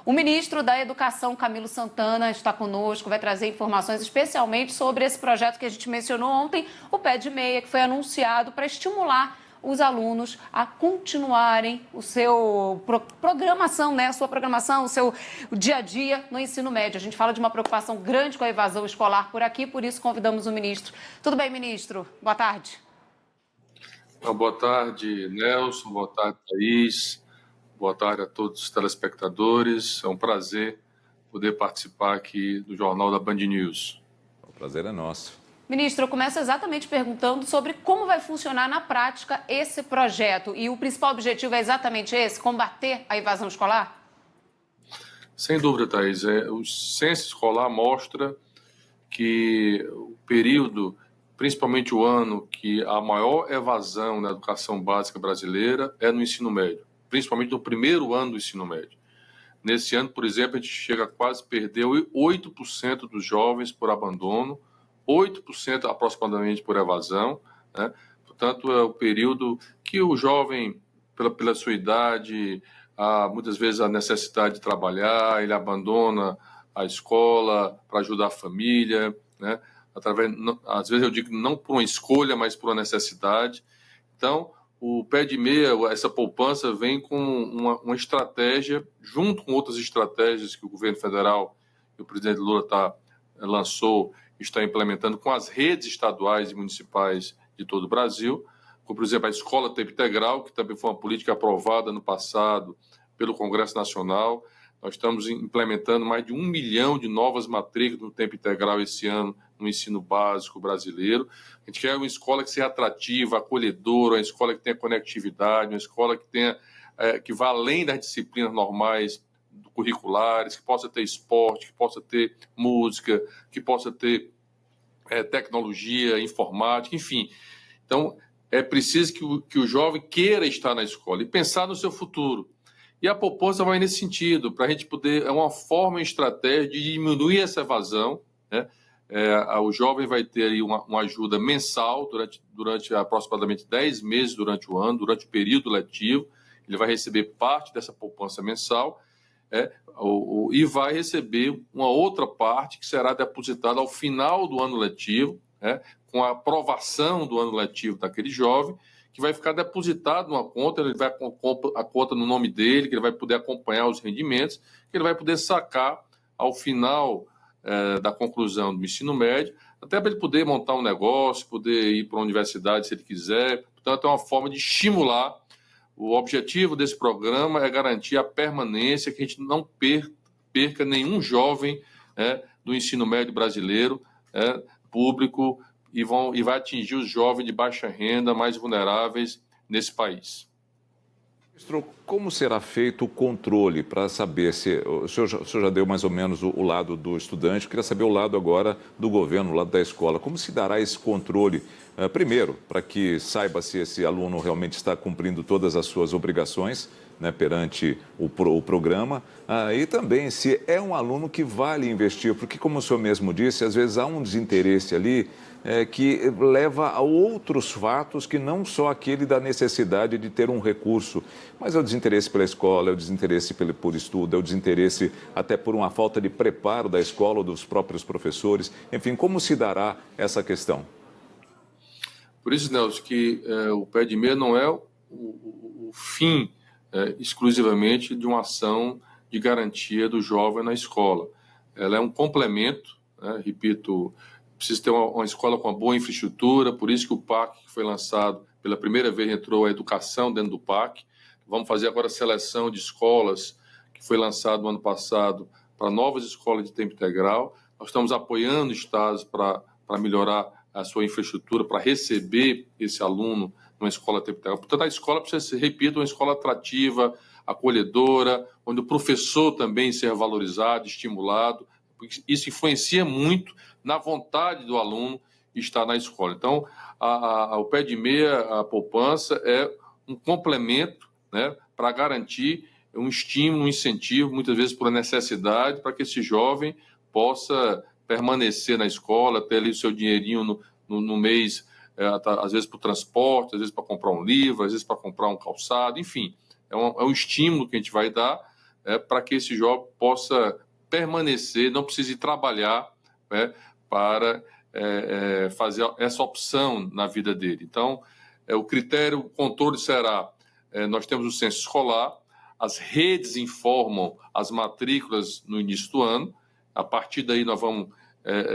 O ministro da Educação, Camilo Santana, está conosco, vai trazer informações especialmente sobre esse projeto que a gente mencionou ontem, o Pé de Meia, que foi anunciado para estimular os alunos a continuarem o seu programação, né? A sua programação, o seu dia a dia no ensino médio. A gente fala de uma preocupação grande com a evasão escolar por aqui, por isso convidamos o ministro. Tudo bem, ministro? Boa tarde. Boa tarde, Nelson. Boa tarde, Thaís. Boa tarde a todos os telespectadores. É um prazer poder participar aqui do Jornal da Band News. O prazer é nosso. Ministro, eu começo exatamente perguntando sobre como vai funcionar na prática esse projeto. E o principal objetivo é exatamente esse, combater a evasão escolar? Sem dúvida, Thaís. O censo escolar mostra que o período, principalmente o ano que a maior evasão na educação básica brasileira é no ensino médio, principalmente no primeiro ano do ensino médio. Nesse ano, por exemplo, a gente chega a quase perder 8% dos jovens por abandono, 8% aproximadamente por evasão, né? Portanto, é o período que o jovem, pela sua idade, muitas vezes a necessidade de trabalhar, ele abandona a escola para ajudar a família, né? Às vezes eu digo não por uma escolha, mas por uma necessidade. Então, o Pé de Meia, essa poupança, vem com uma estratégia, junto com outras estratégias que o governo federal e o presidente Lula lançou, está implementando com as redes estaduais e municipais de todo o Brasil, como, por exemplo, a Escola Tempo Integral, que também foi uma política aprovada no passado pelo Congresso Nacional. Nós estamos implementando mais de 1 milhão de novas matrículas no tempo integral esse ano no ensino básico brasileiro. A gente quer uma escola que seja atrativa, acolhedora, uma escola que tenha conectividade, uma escola que que vá além das disciplinas normais curriculares, que possa ter esporte, que possa ter música, que possa ter tecnologia, informática, enfim. Então, é preciso que o jovem queira estar na escola e pensar no seu futuro. E a poupança vai nesse sentido, para a gente poder, é uma forma, uma estratégia de diminuir essa evasão, né? O jovem vai ter aí uma ajuda mensal durante aproximadamente 10 meses durante o ano, durante o período letivo. Ele vai receber parte dessa poupança mensal e vai receber uma outra parte que será depositada ao final do ano letivo, com a aprovação do ano letivo daquele jovem, que vai ficar depositado numa conta, ele vai com a conta no nome dele, que ele vai poder acompanhar os rendimentos, que ele vai poder sacar ao final da conclusão do ensino médio, até para ele poder montar um negócio, poder ir para a universidade se ele quiser. Portanto, é uma forma de estimular. O objetivo desse programa é garantir a permanência, que a gente não perca nenhum jovem do ensino médio brasileiro, público, e vai atingir os jovens de baixa renda mais vulneráveis nesse país. Ministro, como será feito o controle para saber se... O senhor já deu mais ou menos o lado do estudante, eu queria saber o lado agora do governo, o lado da escola. Como se dará esse controle, primeiro, para que saiba se esse aluno realmente está cumprindo todas as suas obrigações, né, perante o programa, e também se é um aluno que vale investir, porque, como o senhor mesmo disse, às vezes há um desinteresse ali que leva a outros fatos que não só aquele da necessidade de ter um recurso, mas é o desinteresse pela escola, é o desinteresse por estudo, é o desinteresse até por uma falta de preparo da escola ou dos próprios professores. Enfim, como se dará essa questão? Por isso, Nelson, que o Pé de Meia não é o fim exclusivamente de uma ação de garantia do jovem na escola. Ela é um complemento, repito, precisa ter uma escola com uma boa infraestrutura, por isso que o PAC, que foi lançado pela primeira vez, entrou a educação dentro do PAC. Vamos fazer agora a seleção de escolas, que foi lançado no ano passado, para novas escolas de tempo integral. Nós estamos apoiando estados para melhorar a sua infraestrutura, para receber esse aluno numa escola tempo integral. Portanto, a escola precisa ser, repito, uma escola atrativa, acolhedora, onde o professor também seja valorizado, estimulado, porque isso influencia muito na vontade do aluno estar na escola. Então, o Pé de Meia, a poupança, é um complemento, né, para garantir um estímulo, um incentivo, muitas vezes por necessidade, para que esse jovem possa permanecer na escola, ter ali o seu dinheirinho no mês, às vezes para o transporte, às vezes para comprar um livro, às vezes para comprar um calçado, enfim. É um estímulo que a gente vai dar, para que esse jovem possa permanecer, não precise trabalhar, para fazer essa opção na vida dele. Então, o critério, o controle será, nós temos o censo escolar, as redes informam as matrículas no início do ano, a partir daí nós vamos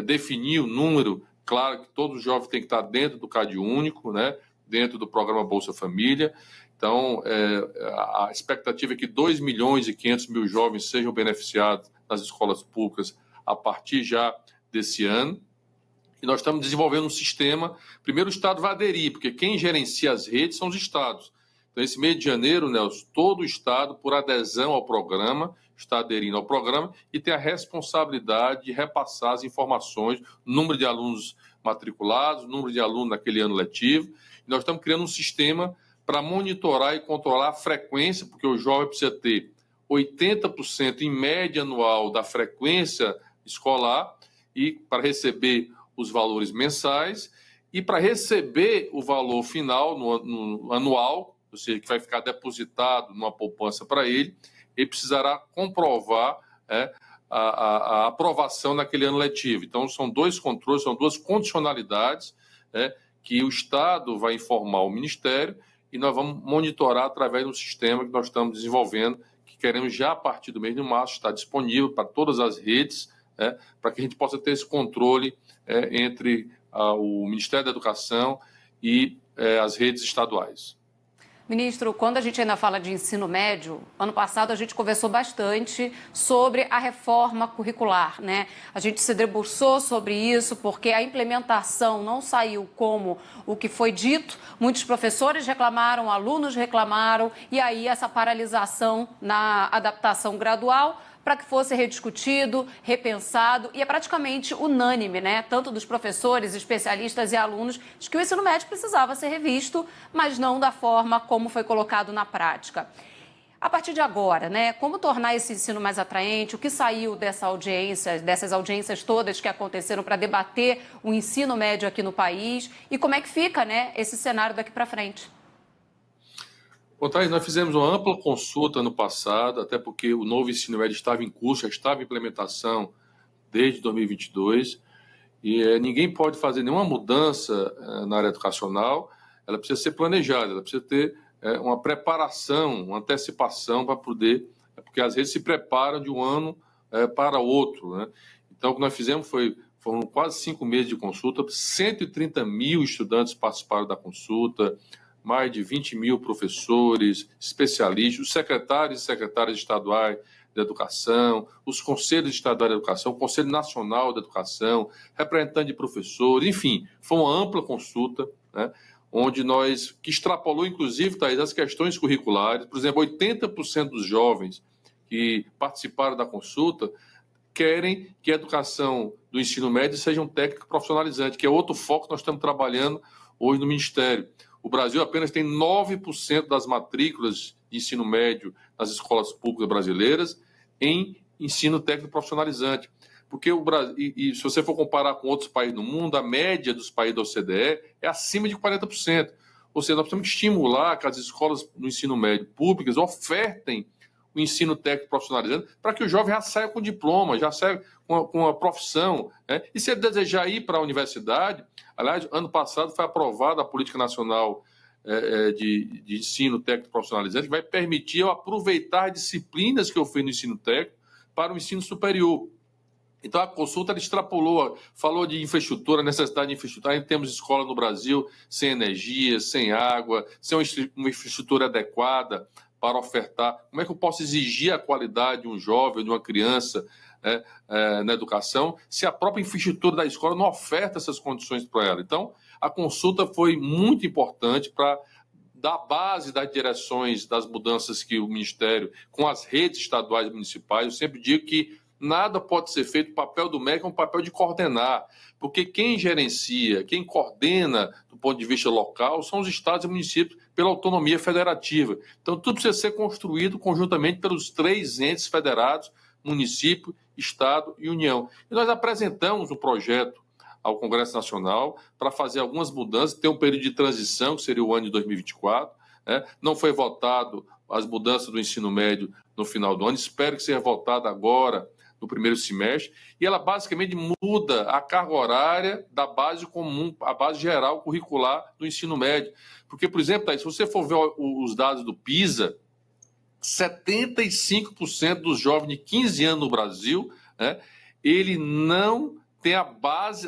definir o número, claro que todo jovem tem que estar dentro do CAD único, né, dentro do programa Bolsa Família. Então, a expectativa é que 2.500.000 jovens sejam beneficiados nas escolas públicas a partir já desse ano. E nós estamos desenvolvendo um sistema. Primeiro, o Estado vai aderir, porque quem gerencia as redes são os estados. Então, esse mês de janeiro, Nelson, todo o Estado, por adesão ao programa, está aderindo ao programa e tem a responsabilidade de repassar as informações, número de alunos matriculados, número de alunos naquele ano letivo. E nós estamos criando um sistema para monitorar e controlar a frequência, porque o jovem precisa ter 80% em média anual da frequência escolar e para receber os valores mensais e para receber o valor final no anual, ou seja, que vai ficar depositado numa poupança para ele, ele precisará comprovar a aprovação naquele ano letivo. Então, são dois controles, são duas condicionalidades que o Estado vai informar o Ministério e nós vamos monitorar através de um sistema que nós estamos desenvolvendo, que queremos já a partir do mês de março estar disponível para todas as redes, para que a gente possa ter esse controle entre o Ministério da Educação e as redes estaduais. Ministro, quando a gente ainda fala de ensino médio, ano passado a gente conversou bastante sobre a reforma curricular, né? A gente se debruçou sobre isso porque a implementação não saiu como o que foi dito. Muitos professores reclamaram, alunos reclamaram, e aí essa paralisação na adaptação gradual para que fosse rediscutido, repensado, e é praticamente unânime, né? Tanto dos professores, especialistas e alunos, de que o ensino médio precisava ser revisto, mas não da forma como foi colocado na prática. A partir de agora, né? Como tornar esse ensino mais atraente? O que saiu dessas audiências todas que aconteceram para debater o ensino médio aqui no país? E como é que fica, né, esse cenário daqui para frente? Bom, Thaís, nós fizemos uma ampla consulta no passado, até porque o novo ensino médio estava em curso, já estava em implementação desde 2022, e ninguém pode fazer nenhuma mudança na área educacional, ela precisa ser planejada, ela precisa ter uma preparação, uma antecipação para poder, porque as redes se preparam de um ano para outro, né? Então, o que nós fizemos foram quase 5 meses de consulta, 130 mil estudantes participaram da consulta, mais de 20 mil professores, especialistas, os secretários e secretárias estaduais de educação, os conselhos estaduais de educação, o Conselho Nacional de Educação, representantes de professores, enfim, foi uma ampla consulta, né, que extrapolou, inclusive, Thaís, as questões curriculares. Por exemplo, 80% dos jovens que participaram da consulta querem que a educação do ensino médio seja um técnico profissionalizante, que é outro foco que nós estamos trabalhando hoje no Ministério. O Brasil apenas tem 9% das matrículas de ensino médio nas escolas públicas brasileiras em ensino técnico profissionalizante. Porque o Brasil, e se você for comparar com outros países do mundo, a média dos países da OCDE é acima de 40%. Ou seja, nós precisamos estimular que as escolas no ensino médio públicas ofertem o ensino técnico profissionalizante para que o jovem já saia com diploma, já saia com a profissão, né? E se ele desejar ir para a universidade, aliás, ano passado foi aprovada a Política Nacional de Ensino Técnico Profissionalizante, que vai permitir eu aproveitar disciplinas que eu fiz no ensino técnico para o ensino superior. Então, a consulta extrapolou, falou de infraestrutura, necessidade de infraestrutura. Aí temos escola no Brasil sem energia, sem água, sem uma infraestrutura adequada para ofertar. Como é que eu posso exigir a qualidade de um jovem, de uma criança na educação, se a própria infraestrutura da escola não oferta essas condições para ela? Então, a consulta foi muito importante para dar base das direções das mudanças que o Ministério, com as redes estaduais e municipais, eu sempre digo que nada pode ser feito, o papel do MEC é um papel de coordenar, porque quem gerencia, quem coordena do ponto de vista local são os estados e municípios pela autonomia federativa. Então, tudo precisa ser construído conjuntamente pelos 3 entes federados, município, estado e União. E nós apresentamos um projeto ao Congresso Nacional para fazer algumas mudanças, ter um período de transição, que seria o ano de 2024, né? Não foi votado as mudanças do ensino médio no final do ano. Espero que seja votada agora, no primeiro semestre. E ela basicamente muda a carga horária da base comum, a base geral curricular do ensino médio. Porque, por exemplo, Thaís, se você for ver os dados do PISA, 75% dos jovens de 15 anos no Brasil, né, ele não tem a base,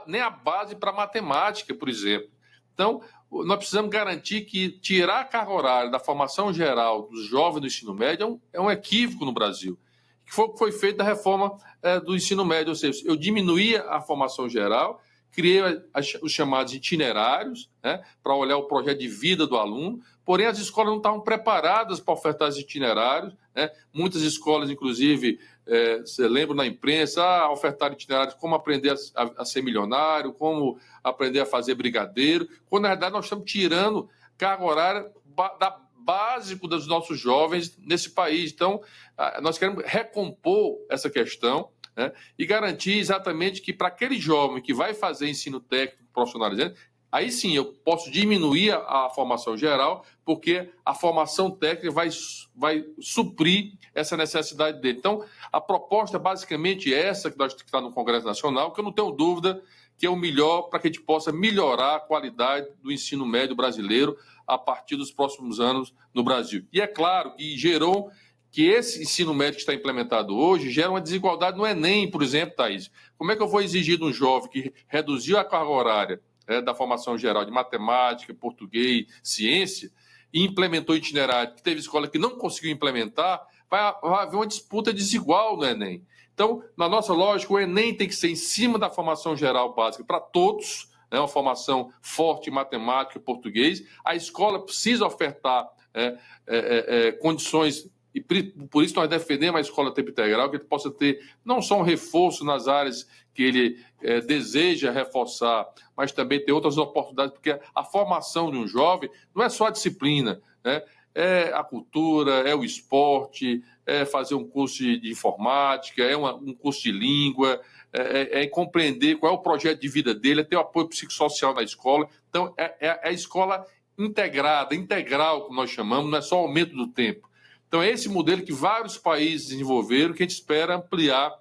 nem a base para matemática, por exemplo. Então, nós precisamos garantir que tirar a carga horária da formação geral dos jovens do ensino médio é um equívoco no Brasil, que foi feito da reforma do ensino médio, ou seja, eu diminuía a formação geral, criei os chamados itinerários, né, para olhar o projeto de vida do aluno, porém as escolas não estavam preparadas para ofertar esses itinerários, né? Muitas escolas, inclusive, você lembra na imprensa, ofertaram itinerários como aprender a ser milionário, como aprender a fazer brigadeiro, quando na verdade nós estamos tirando carga horária básico dos nossos jovens nesse país. Então, nós queremos recompor essa questão, né, e garantir exatamente que para aquele jovem que vai fazer ensino técnico profissionalizante, aí sim eu posso diminuir a formação geral, porque a formação técnica vai suprir essa necessidade dele. Então, a proposta é basicamente essa que está no Congresso Nacional, que eu não tenho dúvida que é o melhor para que a gente possa melhorar a qualidade do ensino médio brasileiro a partir dos próximos anos no Brasil. E é claro que gerou que esse ensino médio que está implementado hoje gera uma desigualdade no Enem, por exemplo, Thaís. Como é que eu vou exigir de um jovem que reduziu a carga horária da formação geral de matemática, português, ciência, e implementou itinerário, que teve escola que não conseguiu implementar, vai haver uma disputa desigual no Enem. Então, na nossa lógica, o Enem tem que ser em cima da formação geral básica para todos, né, uma formação forte em matemática e português. A escola precisa ofertar condições, e por isso nós defendemos a escola tempo integral, que ele possa ter não só um reforço nas áreas que ele deseja reforçar, mas também ter outras oportunidades, porque a formação de um jovem não é só a disciplina, né? É a cultura, é o esporte, é fazer um curso de informática, é um curso de língua, é compreender qual é o projeto de vida dele, é ter o apoio psicossocial na escola. Então, é a escola integrada, integral, como nós chamamos, não é só o aumento do tempo. Então, é esse modelo que vários países desenvolveram, que a gente espera ampliar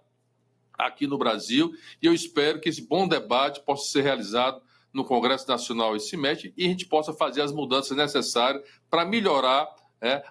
aqui no Brasil, e eu espero que esse bom debate possa ser realizado no Congresso Nacional esse semestre e a gente possa fazer as mudanças necessárias para melhorar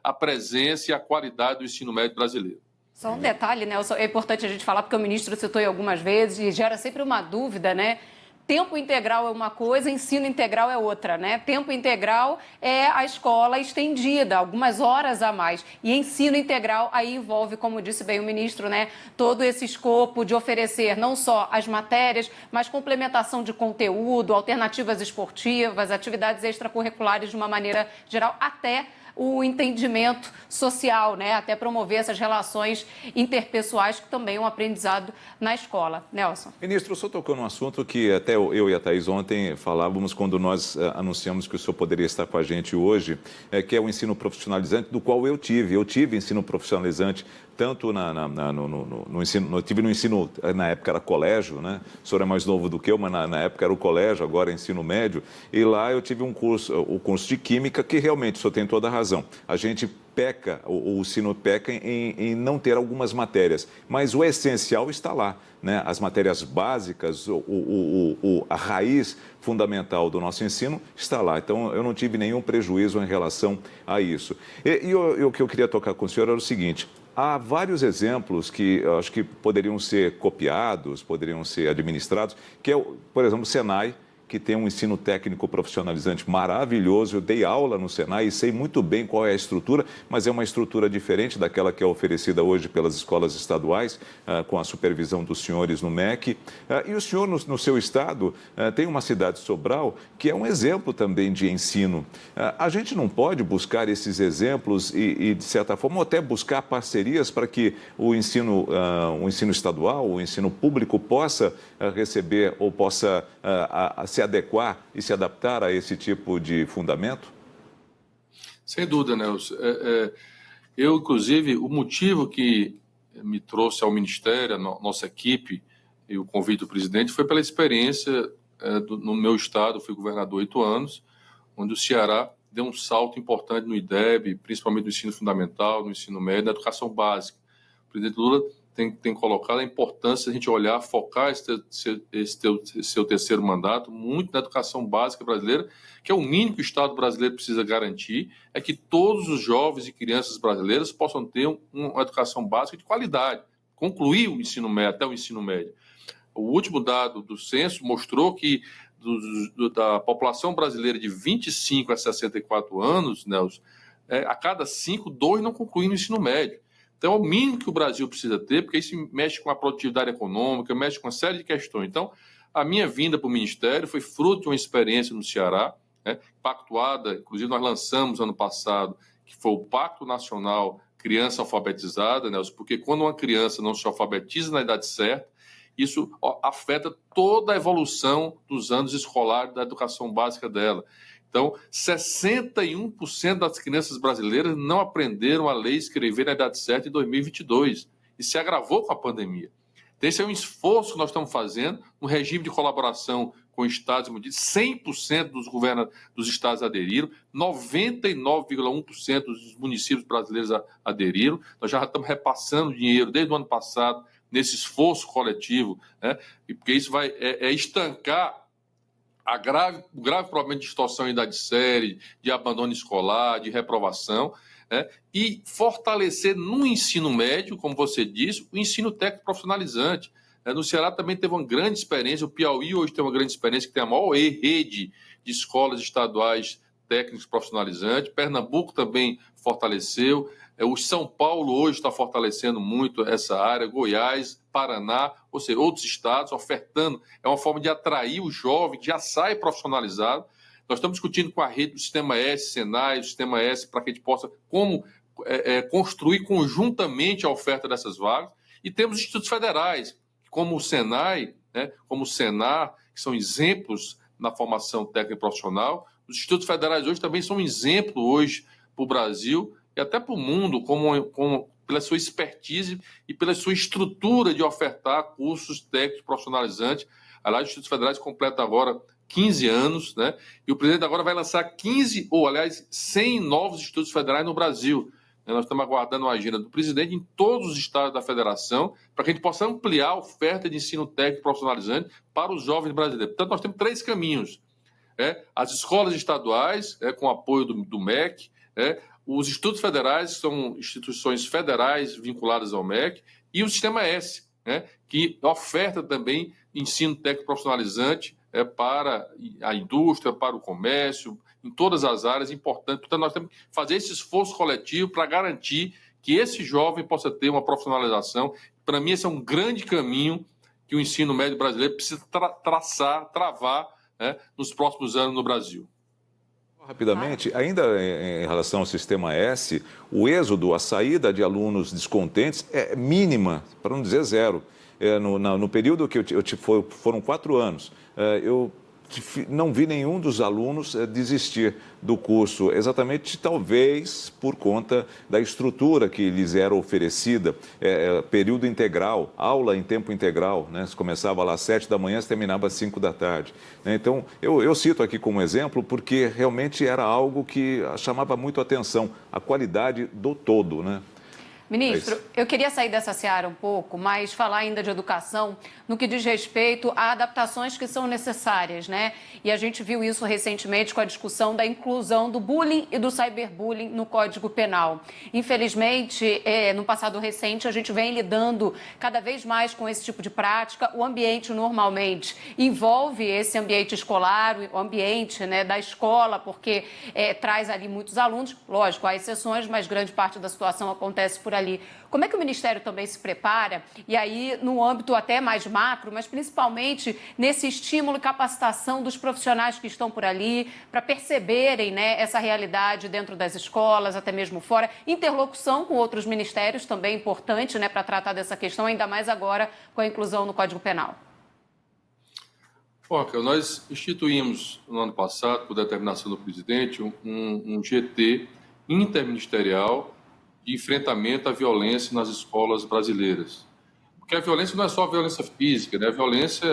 a presença e a qualidade do ensino médio brasileiro. Só um detalhe, Nelson, é importante a gente falar, porque o ministro citou algumas vezes e gera sempre uma dúvida, né? Tempo integral é uma coisa, ensino integral é outra, né? Tempo integral é a escola estendida, algumas horas a mais. E ensino integral aí envolve, como disse bem o ministro, né, todo esse escopo de oferecer não só as matérias, mas complementação de conteúdo, alternativas esportivas, atividades extracurriculares de uma maneira geral, até o entendimento social, né? Até promover essas relações interpessoais, que também é um aprendizado na escola. Nelson. Ministro, o senhor tocou num assunto que até eu e a Thaís ontem falávamos quando nós anunciamos que o senhor poderia estar com a gente hoje, que é o ensino profissionalizante, do qual eu tive. Eu tive ensino profissionalizante tanto no ensino, eu tive no ensino, na época era colégio, né? O senhor é mais novo do que eu, mas na época era o colégio, agora é ensino médio, e lá eu tive o curso de Química, que realmente o senhor tem toda a razão. A gente peca, o ensino peca em não ter algumas matérias, mas o essencial está lá, né? As matérias básicas, a raiz fundamental do nosso ensino está lá. Então, eu não tive nenhum prejuízo em relação a isso. E o que eu queria tocar com o senhor era o seguinte: há vários exemplos que acho que poderiam ser copiados, poderiam ser administrados, que é, por exemplo, o Senai, que tem um ensino técnico profissionalizante maravilhoso. Eu dei aula no Senai e sei muito bem qual é a estrutura, mas é uma estrutura diferente daquela que é oferecida hoje pelas escolas estaduais, com a supervisão dos senhores no MEC. E o senhor, no seu estado, tem uma cidade, Sobral, que é um exemplo também de ensino. A gente não pode buscar esses exemplos e de certa forma, até buscar parcerias para que o ensino estadual, o ensino público possa receber ou possa se adequar e se adaptar a esse tipo de fundamento? Sem dúvida, Nelson. Eu, inclusive, o motivo que me trouxe ao Ministério, a nossa equipe e o convite do presidente foi pela experiência no meu estado. Eu fui governador 8 anos, onde o Ceará deu um salto importante no IDEB, principalmente no ensino fundamental, no ensino médio, na educação básica. O presidente Lula tem colocado a importância de a gente olhar, focar esse seu terceiro mandato muito na educação básica brasileira, que é o mínimo que o Estado brasileiro precisa garantir, é que todos os jovens e crianças brasileiras possam ter uma educação básica de qualidade, concluir o ensino médio, até o ensino médio. O último dado do censo mostrou que da população brasileira de 25 a 64 anos, Nelson, a cada 5, 2 não concluem o ensino médio. Então, é o mínimo que o Brasil precisa ter, porque isso mexe com a produtividade econômica, mexe com uma série de questões. Então, a minha vinda para o Ministério foi fruto de uma experiência no Ceará, pactuada, inclusive nós lançamos ano passado, que foi o Pacto Nacional Criança Alfabetizada, Nelson, porque quando uma criança não se alfabetiza na idade certa, isso afeta toda a evolução dos anos escolares da educação básica dela. Então, 61% das crianças brasileiras não aprenderam a ler e escrever na idade certa em 2022. E se agravou com a pandemia. Então, esse é um esforço que nós estamos fazendo, um regime de colaboração com estados e municípios. 100% dos estados aderiram, 99,1% dos municípios brasileiros aderiram. Nós já estamos repassando dinheiro desde o ano passado nesse esforço coletivo, porque isso vai estancar o grave problema de distorção em idade séria, de abandono escolar, de reprovação, e fortalecer no ensino médio, como você disse, o ensino técnico profissionalizante. No Ceará também teve uma grande experiência, o Piauí hoje tem uma grande experiência, que tem a maior rede de escolas estaduais técnicos profissionalizantes, Pernambuco também fortaleceu, o São Paulo hoje está fortalecendo muito essa área, Goiás, Paraná, ou seja, outros estados ofertando, é uma forma de atrair o jovem que já sai profissionalizado. Nós estamos discutindo com a rede do Sistema S, Senai, do Sistema S, para que a gente possa construir conjuntamente a oferta dessas vagas. E temos institutos federais, como o Senai, como o Senar, que são exemplos na formação técnica e profissional. Os institutos federais hoje também são um exemplo hoje para o Brasil e até para o mundo, pela sua expertise e pela sua estrutura de ofertar cursos técnicos profissionalizantes. Aliás, os institutos federais completam agora 15 anos, e o presidente agora vai lançar 100 novos institutos federais no Brasil. Nós estamos aguardando a agenda do presidente em todos os estados da federação para que a gente possa ampliar a oferta de ensino técnico profissionalizante para os jovens brasileiros. Portanto, nós temos 3 caminhos. As escolas estaduais, com apoio do MEC, os institutos federais, que são instituições federais vinculadas ao MEC, e o Sistema S, que oferta também ensino técnico profissionalizante para a indústria, para o comércio, em todas as áreas importantes. Portanto, nós temos que fazer esse esforço coletivo para garantir que esse jovem possa ter uma profissionalização. Para mim, esse é um grande caminho que o ensino médio brasileiro precisa travar nos próximos anos no Brasil. Rapidamente, ainda em relação ao Sistema S, o êxodo, a saída de alunos descontentes é mínima, para não dizer zero. No período que foram 4 anos, eu não vi nenhum dos alunos desistir do curso, exatamente talvez por conta da estrutura que lhes era oferecida, período integral, aula em tempo integral, se começava lá às 7 da manhã, se terminava às 5 da tarde. Então, eu cito aqui como exemplo porque realmente era algo que chamava muito a atenção, a qualidade do todo, Ministro, eu queria sair dessa seara um pouco, mas falar ainda de educação no que diz respeito a adaptações que são necessárias, E a gente viu isso recentemente com a discussão da inclusão do bullying e do cyberbullying no Código Penal. Infelizmente, no passado recente, a gente vem lidando cada vez mais com esse tipo de prática. O ambiente normalmente envolve esse ambiente escolar, o ambiente da escola, porque traz ali muitos alunos. Lógico, há exceções, mas grande parte da situação acontece por ali. Como é que o Ministério também se prepara, e aí no âmbito até mais macro, mas principalmente nesse estímulo e capacitação dos profissionais que estão por ali, para perceberem essa realidade dentro das escolas, até mesmo fora, interlocução com outros ministérios também importante para tratar dessa questão, ainda mais agora com a inclusão no Código Penal? Nós instituímos no ano passado, por determinação do presidente, um GT interministerial de enfrentamento à violência nas escolas brasileiras. Porque a violência não é só a violência física, a violência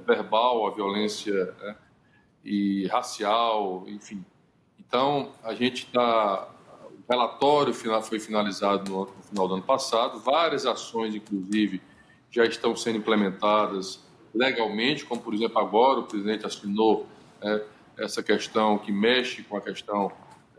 verbal, a violência e racial, enfim. Então, a gente está... O relatório foi finalizado no final do ano passado, várias ações, inclusive, já estão sendo implementadas legalmente, como, por exemplo, agora o presidente assinou essa questão que mexe com a questão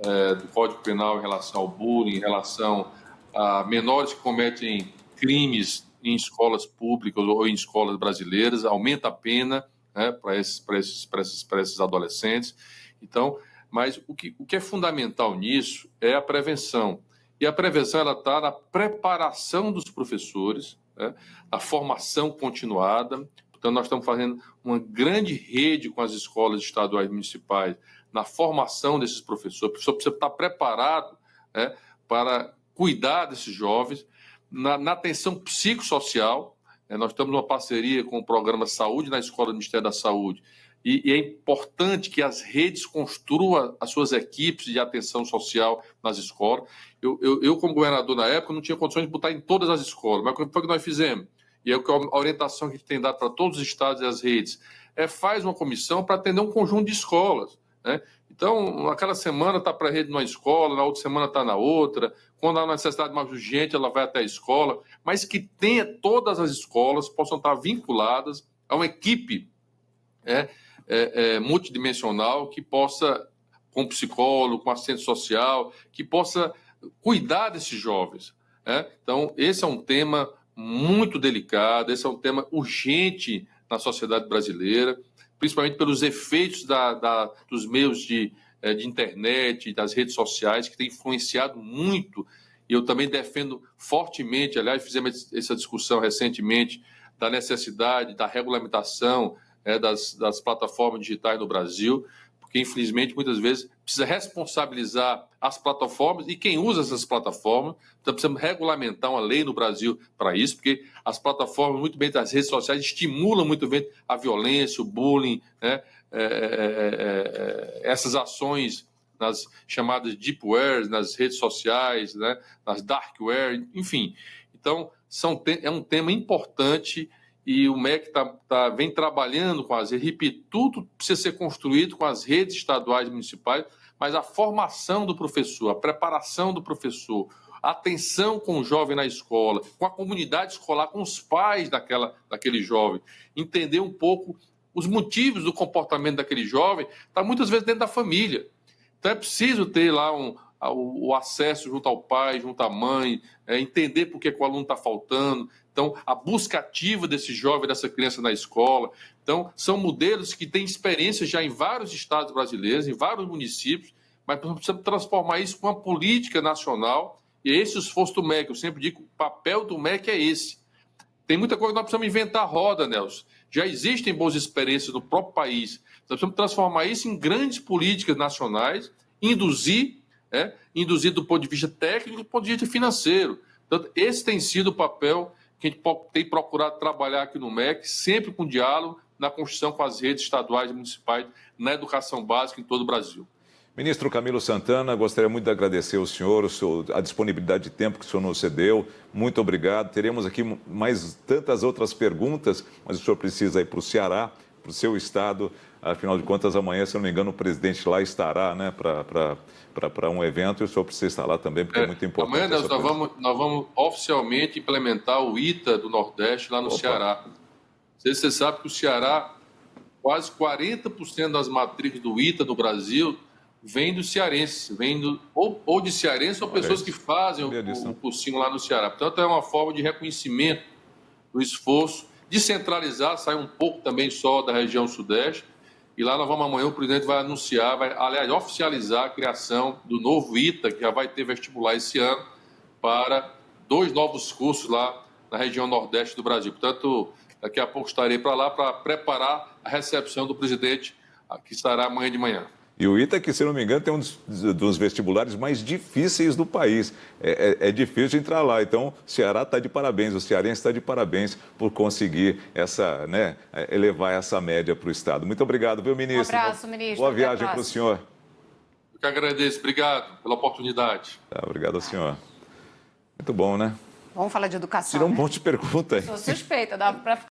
do Código Penal em relação ao bullying, em relação a menores que cometem crimes em escolas públicas ou em escolas brasileiras, aumenta a pena, né, para esses adolescentes. Então, mas o que é fundamental nisso é a prevenção. E a prevenção ela está na preparação dos professores, né, na formação continuada. Então, nós estamos fazendo uma grande rede com as escolas estaduais e municipais na formação desses professores. O professor precisa estar preparado, né, para cuidar desses jovens, na atenção psicossocial. Nós estamos numa parceria com o programa Saúde na Escola do Ministério da Saúde, e é importante que as redes construam as suas equipes de atenção social nas escolas. Eu, como governador na época, não tinha condições de botar em todas as escolas, mas o que foi que nós fizemos? E é a orientação que a gente tem dado para todos os estados e as redes, faz uma comissão para atender um conjunto de escolas, né? Então, naquela semana está para a rede numa escola, na outra semana está na outra. Quando há uma necessidade mais urgente, ela vai até a escola. Mas que tenha todas as escolas, possam estar vinculadas a uma equipe multidimensional que possa, com psicólogo, com assistente social, que possa cuidar desses jovens. Então, esse é um tema muito delicado, esse é um tema urgente na sociedade brasileira, principalmente pelos efeitos dos meios de internet, das redes sociais, que tem influenciado muito, e eu também defendo fortemente, aliás, fizemos essa discussão recentemente, da necessidade da regulamentação das plataformas digitais no Brasil, porque, infelizmente, muitas vezes precisa responsabilizar as plataformas e quem usa essas plataformas. Então, precisamos regulamentar uma lei no Brasil para isso, porque as plataformas, muito bem, das redes sociais, estimulam muito bem a violência, o bullying, né? Essas ações nas chamadas deepware, nas redes sociais, né? Nas darkware, enfim. Então, é um tema importante. E o MEC vem trabalhando com as redes. Repito, tudo precisa ser construído com as redes estaduais e municipais, mas a formação do professor, a preparação do professor, a atenção com o jovem na escola, com a comunidade escolar, com os pais daquele jovem, entender um pouco os motivos do comportamento daquele jovem, está muitas vezes dentro da família. Então é preciso ter lá o acesso junto ao pai, junto à mãe, entender por que o aluno está faltando. Então, a busca ativa desse jovem, dessa criança na escola. Então, são modelos que têm experiência já em vários estados brasileiros, em vários municípios, mas precisamos transformar isso com uma política nacional, e é esse o esforço do MEC. Eu sempre digo que o papel do MEC é esse. Tem muita coisa que nós precisamos inventar roda, Nelson. Já existem boas experiências no próprio país. Nós precisamos transformar isso em grandes políticas nacionais, induzir do ponto de vista técnico e do ponto de vista financeiro. Portanto, esse tem sido o papel que a gente tem procurado trabalhar aqui no MEC, sempre com diálogo, na construção com as redes estaduais e municipais, na educação básica em todo o Brasil. Ministro Camilo Santana, gostaria muito de agradecer ao senhor, a disponibilidade de tempo que o senhor nos cedeu. Muito obrigado. Teremos aqui mais tantas outras perguntas, mas o senhor precisa ir para o Ceará, para o seu estado. Afinal de contas, amanhã, se eu não me engano, o presidente lá estará, né, para um evento, e o senhor precisa estar lá também, porque é muito importante. Amanhã, nós vamos oficialmente implementar o ITA do Nordeste lá no Ceará. Você sabe que o Ceará, quase 40% das matrículas do ITA no Brasil vem dos cearenses, ou de cearenses ou pessoas que fazem o cursinho lá no Ceará. Portanto, é uma forma de reconhecimento do esforço, descentralizar, sair um pouco também só da região sudeste. E lá nós vamos amanhã, o presidente vai anunciar, aliás, oficializar a criação do novo ITA, que já vai ter vestibular esse ano, para 2 novos cursos lá na região nordeste do Brasil. Portanto, daqui a pouco estarei para lá para preparar a recepção do presidente, que estará amanhã de manhã. E o ITA, que, se não me engano, tem um dos vestibulares mais difíceis do país. É difícil de entrar lá. Então, o Ceará está de parabéns, o cearense está de parabéns por conseguir elevar essa média para o Estado. Muito obrigado, viu, ministro? Um abraço, ministro. Boa viagem para o senhor. Eu que agradeço. Obrigado pela oportunidade. Obrigado ao senhor. Muito bom, né? Vamos falar de educação. Tirou um monte de pergunta aí. Sou suspeita, dá para